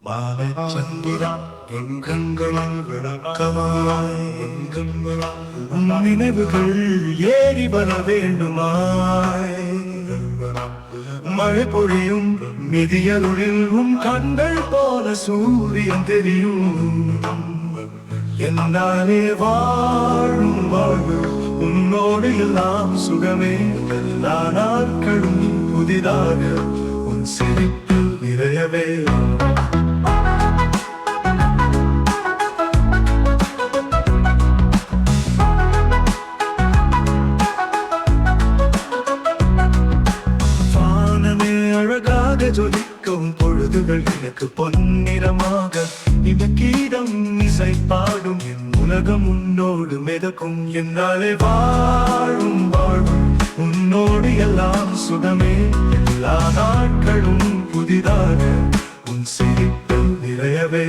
பாலச்சந்திரா எங்கெங்களால் விளக்கமாய் நினைவுகள் ஏறி வர வேண்டுமாய் மழை பொழியும் மிதியருளில் கண்கள் போல சூரியன் தெரியும் என்னாலே வாழும் வாழ்வு உன்னோடு எல்லாம் சுகமே எல்லா நாட்களும் புதிதாக உன் சிரிப்பு நிறையவே ஜொலிக்கும் பொழுதுகள் எனக்கு பொன்னிறமாக இந்த கீதம் இசை பாடும் என் உலகம் உன்னோடு மிதக்கும் என்னாலே வாழும் வாழ்வு உன்னோடு எல்லாம் சுகமே எல்லா நாட்களும் புதிதாக உன் சிரிப்பு நிறையவே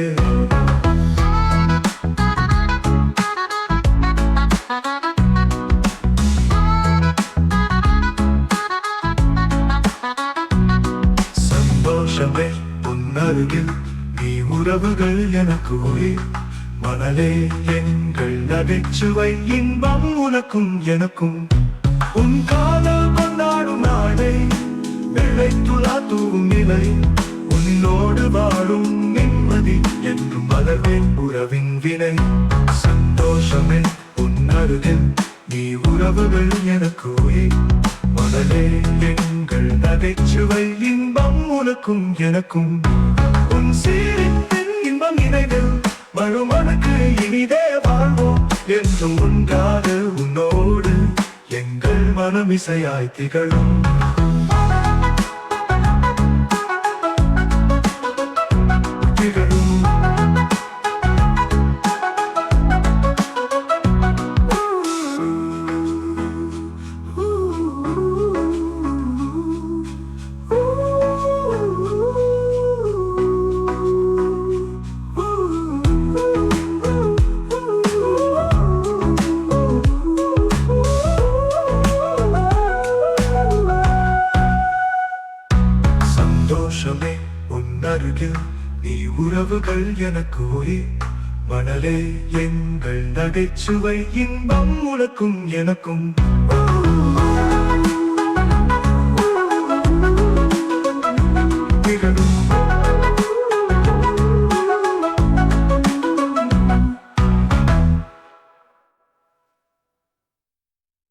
உன்னருகில் நீ உறவுகள் எனக்கு உயிர் மணலே எங்கள் நகைச்சுவை இன்பம் உனக்கும் எனக்கும் உன் காதல் கொண்டாடும் நாளை வெள்ளை துலா தூவும் நிலை உன்னோடு வாழும் நிம்மதி என்றும் வளர்வேன் உறவின் வினை சந்தோஷமே உன்னருகில் நீ உறவுகள் எனக்கு உயிர் மணலே எங்கள் நகைச்சுவை இன்பம் உனக்கும் எனக்கும் உன் சீரிப்பின் இன்பம் இணைவில் வரும் உனக்கு இனிதே வாழ்வோம் என்றும் உண்டாக உன்னோடு எங்கள் மனம் இசையாய் திகழும் சந்தோஷமே உன்னருகில் நீ உறவுகள் எனக்கு உயிர் மணலே எங்கள் நகைச்சுவை இன்பம் உனக்கும் எனக்கும்